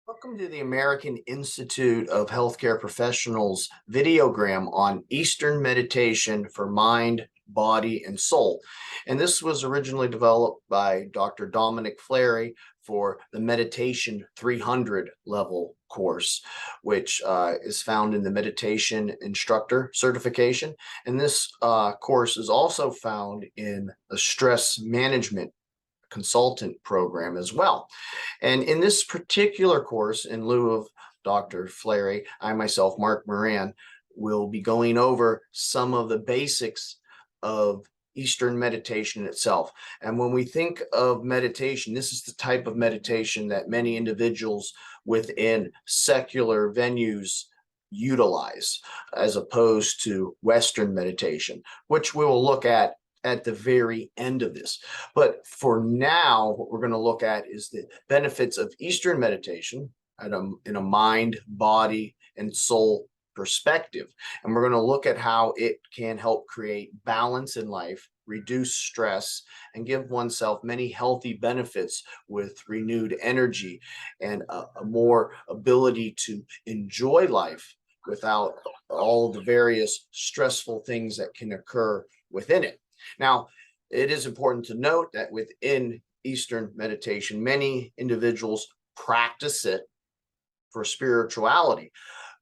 Welcome to the American Institute of Healthcare Professionals Videogram on Eastern meditation for mind, body, and soul. And this was originally developed by Dr. Dominic Fleury for the Meditation 300 level course, which is found in the Meditation Instructor certification. And this course is also found in the Stress Management Consultant program as well. And in this particular course, in lieu of Dr. Fleury, I myself, Mark Moran, will be going over some of the basics of Eastern meditation itself. And when we think of meditation, this is the type of meditation that many individuals within secular venues utilize, as opposed to Western meditation, which we will look at the very end of this. But for now, what we're going to look at is the benefits of Eastern meditation in a mind, body, and soul perspective. And we're going to look at how it can help create balance in life, reduce stress, and give oneself many healthy benefits with renewed energy and a more ability to enjoy life without all the various stressful things that can occur within it. Now, it is important to note that within Eastern meditation, many individuals practice it for spirituality,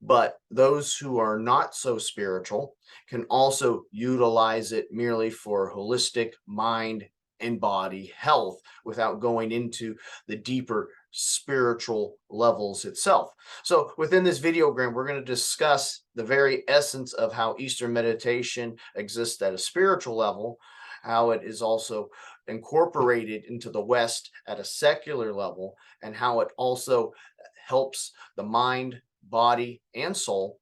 but those who are not so spiritual can also utilize it merely for holistic mind and body health without going into the deeper spiritual levels itself. So within this videogram, we're going to discuss the very essence of how Eastern meditation exists at a spiritual level, how it is also incorporated into the West at a secular level, and how it also helps the mind, body, and soul,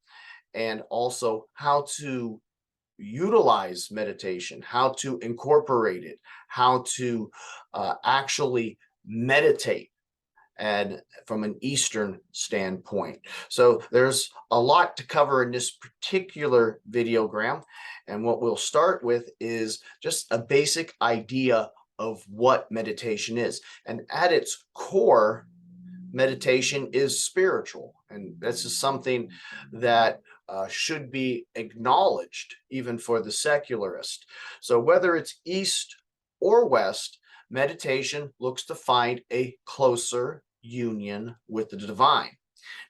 and also how to utilize meditation, how to incorporate it, how to actually meditate, and from an Eastern standpoint. So there's a lot to cover in this particular videogram. And what we'll start with is just a basic idea of what meditation is. And at its core, meditation is spiritual. And this is something that should be acknowledged even for the secularist. So whether it's East or West, meditation looks to find a closer union with the divine.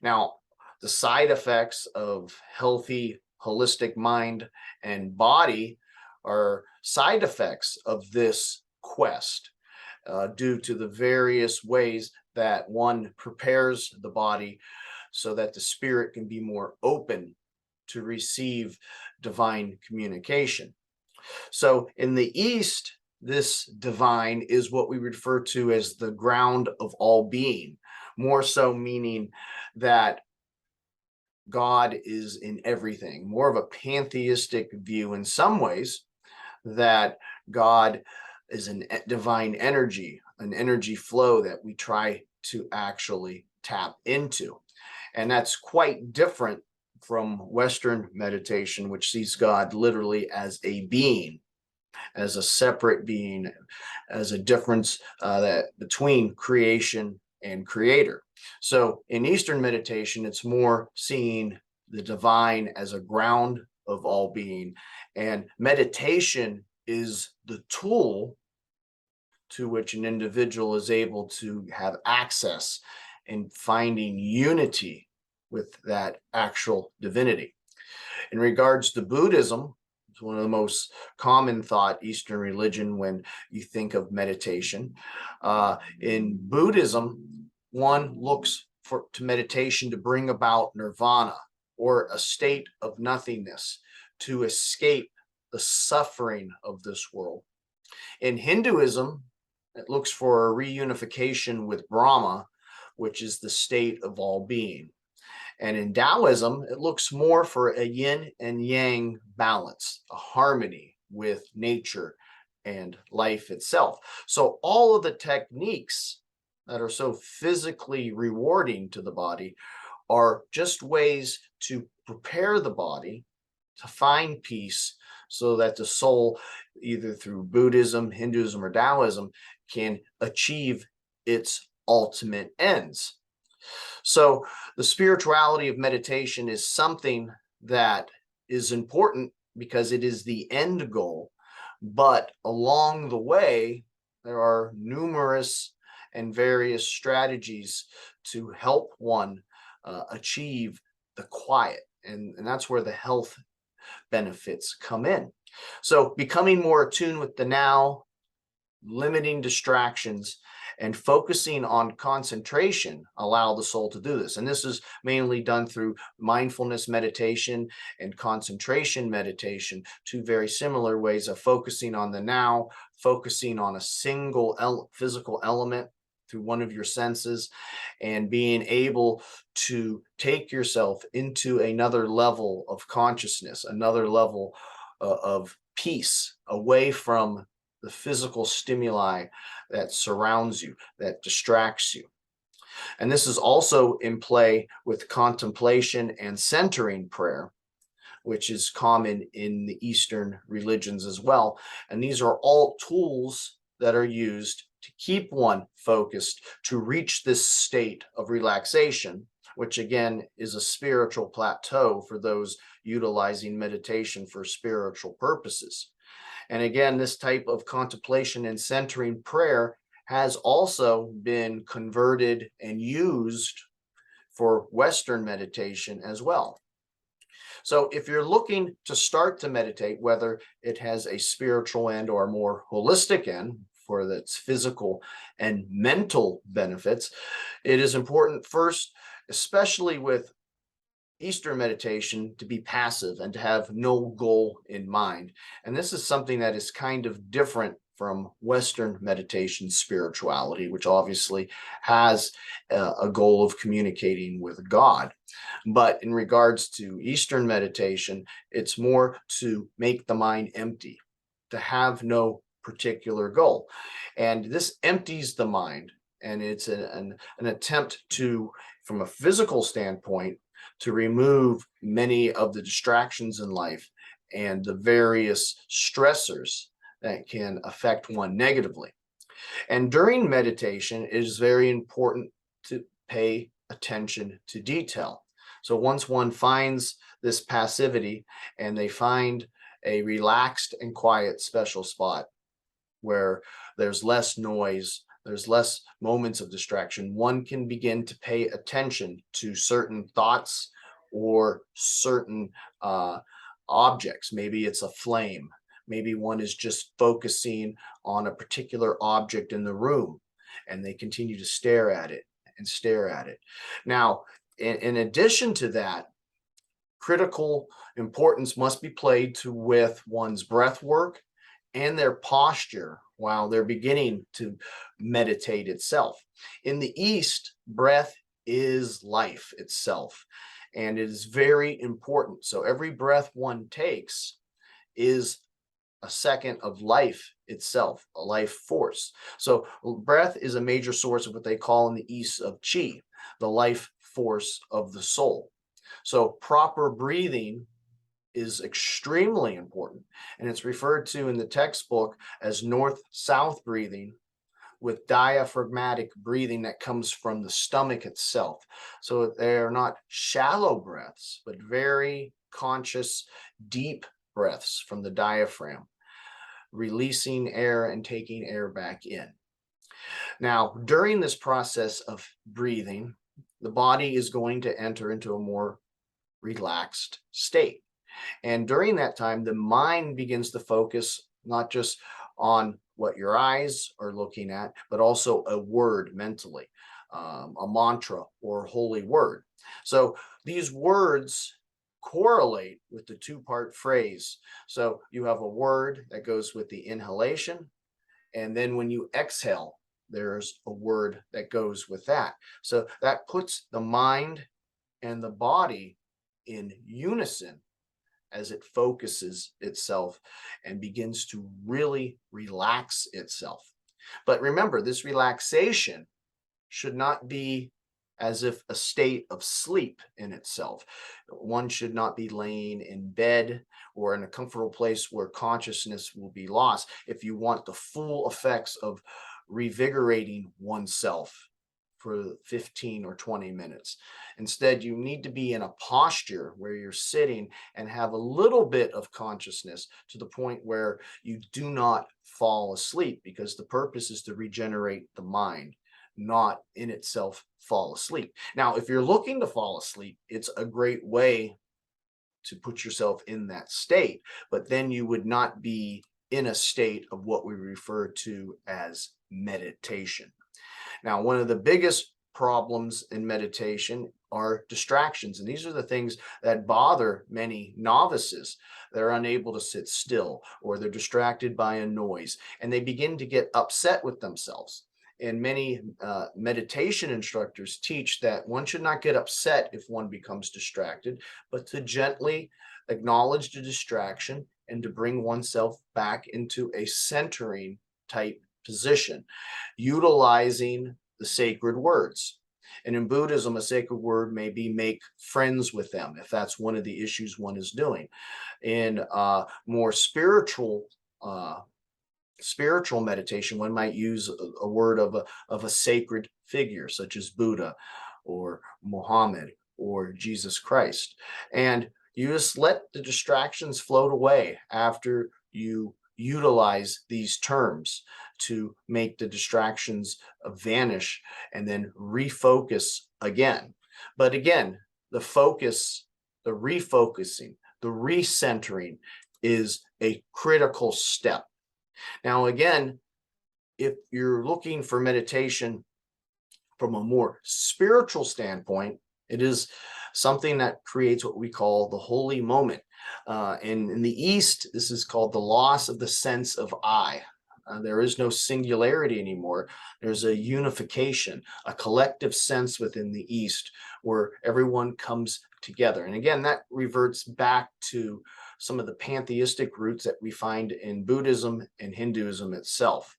Now, the side effects of healthy, holistic mind and body are side effects of this quest due to the various ways that one prepares the body so that the spirit can be more open to receive divine communication. So in the East, this divine is what we refer to as the ground of all being, more so meaning that God is in everything, more of a pantheistic view in some ways, that God is a divine energy, an energy flow that we try to actually tap into. And that's quite different from Western meditation, which sees God literally as a being, as a separate being, as a difference that between creation and creator. So in Eastern meditation, it's more seeing the divine as a ground of all being, and meditation is the tool to which an individual is able to have access in finding unity with that actual divinity. In regards to Buddhism, it's one of the most common thought Eastern religion when you think of meditation. In Buddhism, one looks to meditation to bring about nirvana, or a state of nothingness, to escape the suffering of this world. In Hinduism, it looks for a reunification with Brahma, which is the state of all being. And in Taoism, it looks more for a yin and yang balance, a harmony with nature and life itself. So all of the techniques that are so physically rewarding to the body are just ways to prepare the body to find peace so that the soul, either through Buddhism, Hinduism, or Taoism, can achieve its ultimate ends. So the spirituality of meditation is something that is important because it is the end goal. But along the way, there are numerous and various strategies to help one achieve the quiet. And that's where the health benefits come in. So becoming more attuned with the now, limiting distractions, and focusing on concentration allow the soul to do this. And this is mainly done through mindfulness meditation and concentration meditation, two very similar ways of focusing on the now, focusing on a single physical element through one of your senses, and being able to take yourself into another level of consciousness, another level of peace, away from the physical stimuli that surrounds you, that distracts you. And this is also in play with contemplation and centering prayer, which is common in the Eastern religions as well. And these are all tools that are used to keep one focused to reach this state of relaxation, which again is a spiritual plateau for those utilizing meditation for spiritual purposes. And again, this type of contemplation and centering prayer has also been converted and used for Western meditation as well. So if you're looking to start to meditate, whether it has a spiritual end or a more holistic end for its physical and mental benefits, it is important first, especially with Eastern meditation, to be passive and to have no goal in mind. And this is something that is kind of different from Western meditation spirituality, which obviously has a goal of communicating with God. But in regards to Eastern meditation, it's more to make the mind empty, to have no particular goal. And this empties the mind. And it's an attempt to, from a physical standpoint, to remove many of the distractions in life and the various stressors that can affect one negatively. And during meditation, it is very important to pay attention to detail. So once one finds this passivity and they find a relaxed and quiet special spot where there's less noise, there's less moments of distraction, one can begin to pay attention to certain thoughts or certain objects. Maybe it's a flame. Maybe one is just focusing on a particular object in the room and they continue to stare at it and stare at it. Now, in addition to that, critical importance must be played to with one's breath work and their posture while they're beginning to meditate itself. In the East, breath is life itself, and it is very important. So every breath one takes is a second of life itself, a life force. So breath is a major source of what they call in the East of chi, the life force of the soul. So proper breathing is extremely important, and it's referred to in the textbook as north-south breathing, with diaphragmatic breathing that comes from the stomach itself. So they are not shallow breaths, but very conscious, deep breaths from the diaphragm, releasing air and taking air back in. Now, during this process of breathing, the body is going to enter into a more relaxed state. And during that time, the mind begins to focus not just on what your eyes are looking at, but also a word mentally, a mantra or holy word. So these words correlate with the two-part phrase. So you have a word that goes with the inhalation, and then when you exhale, there's a word that goes with that. So that puts the mind and the body in unison as it focuses itself and begins to really relax itself. But remember, this relaxation should not be as if a state of sleep in itself. One should not be laying in bed or in a comfortable place where consciousness will be lost if you want the full effects of revigorating oneself for 15 or 20 minutes. Instead, you need to be in a posture where you're sitting and have a little bit of consciousness to the point where you do not fall asleep, because the purpose is to regenerate the mind, not in itself fall asleep. Now, if you're looking to fall asleep, it's a great way to put yourself in that state, but then you would not be in a state of what we refer to as meditation. Now, one of the biggest problems in meditation are distractions, and these are the things that bother many novices. They're unable to sit still, or they're distracted by a noise, and they begin to get upset with themselves. And many meditation instructors teach that one should not get upset if one becomes distracted, but to gently acknowledge the distraction and to bring oneself back into a centering type position, utilizing the sacred words. And in Buddhism, a sacred word may be make friends with them, if that's one of the issues one is doing. In more spiritual meditation, one might use a word of a sacred figure, such as Buddha or Muhammad or Jesus Christ. And you just let the distractions float away after you utilize these terms to make the distractions vanish and then refocus again. But again, the focus, the refocusing, the recentering is a critical step. Now, again, if you're looking for meditation from a more spiritual standpoint, it is something that creates what we call the holy moment. In the East, this is called the loss of the sense of I. There is no singularity anymore. There's a unification, a collective sense within the East where everyone comes together. And again, that reverts back to some of the pantheistic roots that we find in Buddhism and Hinduism itself.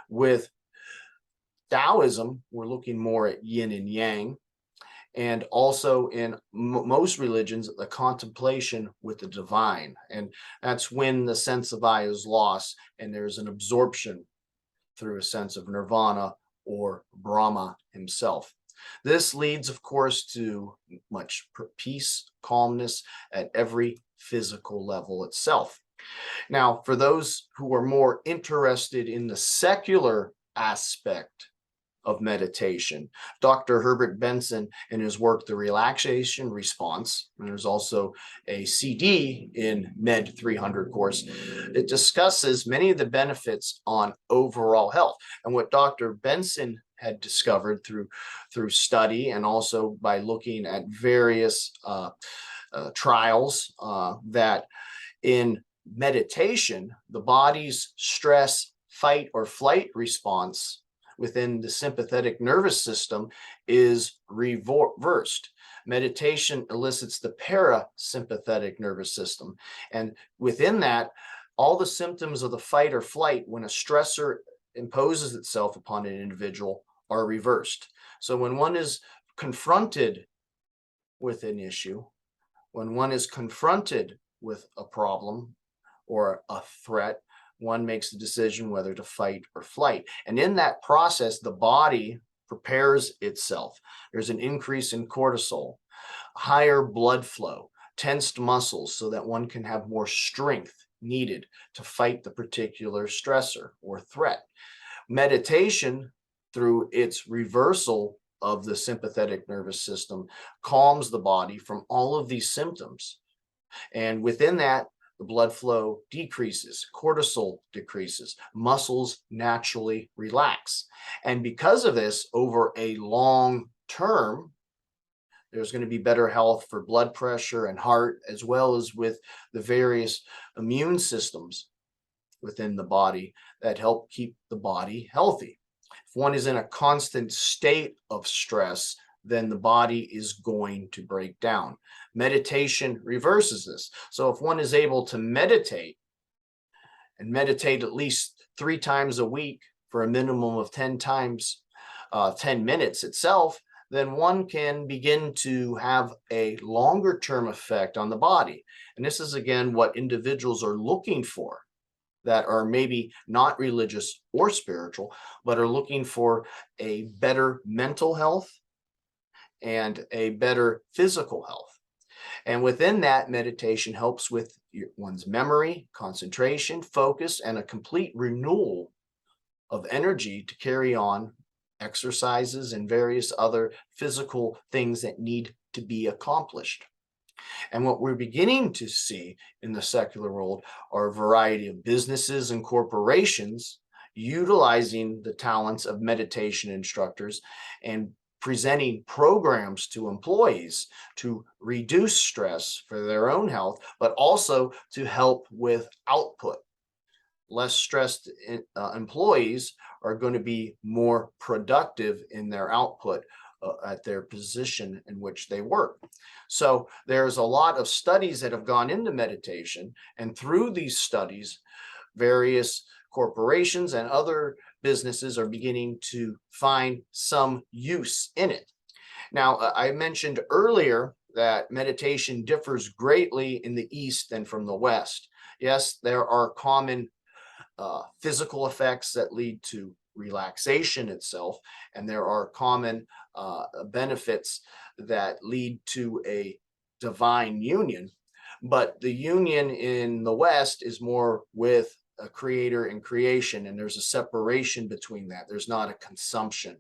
With Taoism, we're looking more at yin and yang, and also in most religions, the contemplation with the divine. And that's when the sense of I is lost and there's an absorption through a sense of nirvana or Brahma himself. This leads, of course, to much peace, calmness at every physical level itself. Now, for those who are more interested in the secular aspect of meditation, Dr. Herbert Benson, in his work, The Relaxation Response, and there's also a CD in Med 300 course, it discusses many of the benefits on overall health. And what Dr. Benson had discovered through study and also by looking at various trials, that in meditation, the body's stress, fight, or flight response within the sympathetic nervous system is reversed. Meditation elicits the parasympathetic nervous system. And within that, all the symptoms of the fight or flight, when a stressor imposes itself upon an individual, are reversed. So when one is confronted with an issue, when one is confronted with a problem or a threat, one makes the decision whether to fight or flight. And in that process, the body prepares itself. There's an increase in cortisol, higher blood flow, tensed muscles so that one can have more strength needed to fight the particular stressor or threat. Meditation, through its reversal of the sympathetic nervous system, calms the body from all of these symptoms. And within that, the blood flow decreases, cortisol decreases, muscles naturally relax. And because of this, over a long term, there's going to be better health for blood pressure and heart, as well as with the various immune systems within the body that help keep the body healthy. If one is in a constant state of stress, then the body is going to break down. Meditation reverses this. So if one is able to meditate and meditate at least 3 times a week for a minimum of 10 minutes itself, then one can begin to have a longer term effect on the body. And this is again what individuals are looking for. that are maybe not religious or spiritual, but are looking for a better mental health and a better physical health. And within that, meditation helps with one's memory, concentration, focus, and a complete renewal of energy to carry on exercises and various other physical things that need to be accomplished. And what we're beginning to see in the secular world are a variety of businesses and corporations utilizing the talents of meditation instructors and presenting programs to employees to reduce stress for their own health, but also to help with output. Less stressed employees are going to be more productive in their output at their position in which they work. So there's a lot of studies that have gone into meditation, and through these studies, various corporations and other businesses are beginning to find some use in it. Now, I mentioned earlier that meditation differs greatly in the East than from the West. Yes, there are common physical effects that lead to relaxation itself, and there are common benefits that lead to a divine union. But the union in the West is more with a creator and creation, and there's a separation between that. There's not a consumption.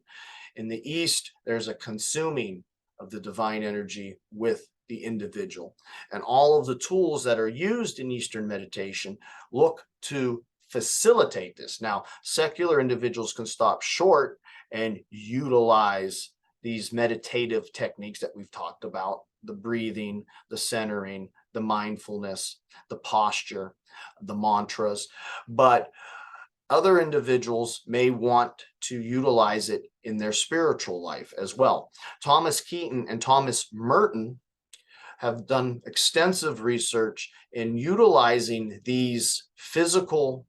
In the East, there's a consuming of the divine energy with the individual. And all of the tools that are used in Eastern meditation look to facilitate this. Now, secular individuals can stop short and utilize these meditative techniques that we've talked about: the breathing, the centering, the mindfulness, the posture, the mantras. But other individuals may want to utilize it in their spiritual life as well. Thomas Keaton and Thomas Merton have done extensive research in utilizing these physical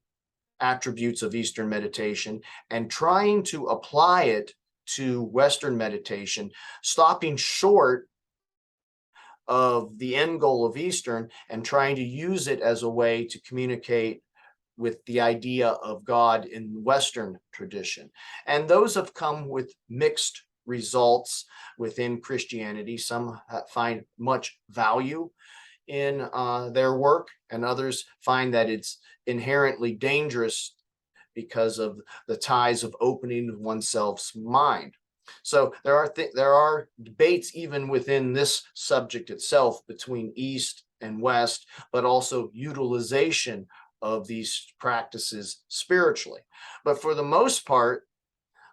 attributes of Eastern meditation and trying to apply it to Western meditation, stopping short of the end goal of Eastern and trying to use it as a way to communicate with the idea of God in Western tradition. And those have come with mixed results within Christianity. Some find much value in their work, and others find that it's inherently dangerous because of the ties of opening oneself's mind. So there are debates even within this subject itself between East and West, but also utilization of these practices spiritually. But for the most part,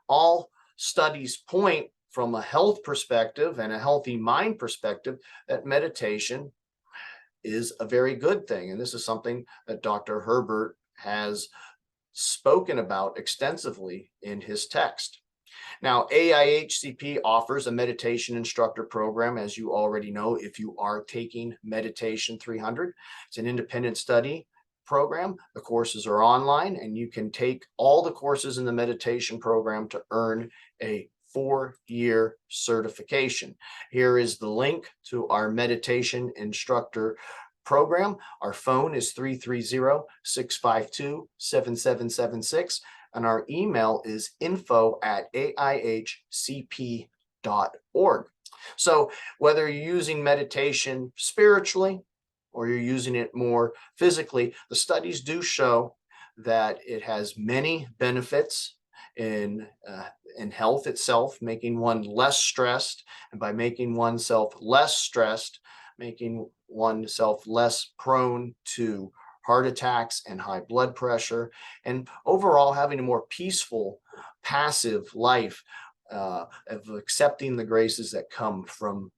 all studies point from a health perspective and a healthy mind perspective that meditation is a very good thing. And this is something that Dr. Herbert has spoken about extensively in his text. Now, AIHCP offers a meditation instructor program, as you already know, if you are taking Meditation 300. It's an independent study program. The courses are online, and you can take all the courses in the meditation program to earn a 4-year certification. Here is the link to our meditation instructor program. Our phone is 330-652-7776, and our email is info@aihcp.org. So whether you're using meditation spiritually or you're using it more physically, the studies do show that it has many benefits in health itself, making one less stressed, and by making oneself less stressed, making oneself less prone to heart attacks and high blood pressure, and overall having a more peaceful, passive life of accepting the graces that come from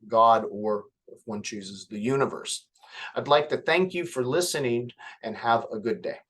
God, or if one chooses, the universe. I'd like to thank you for listening and have a good day.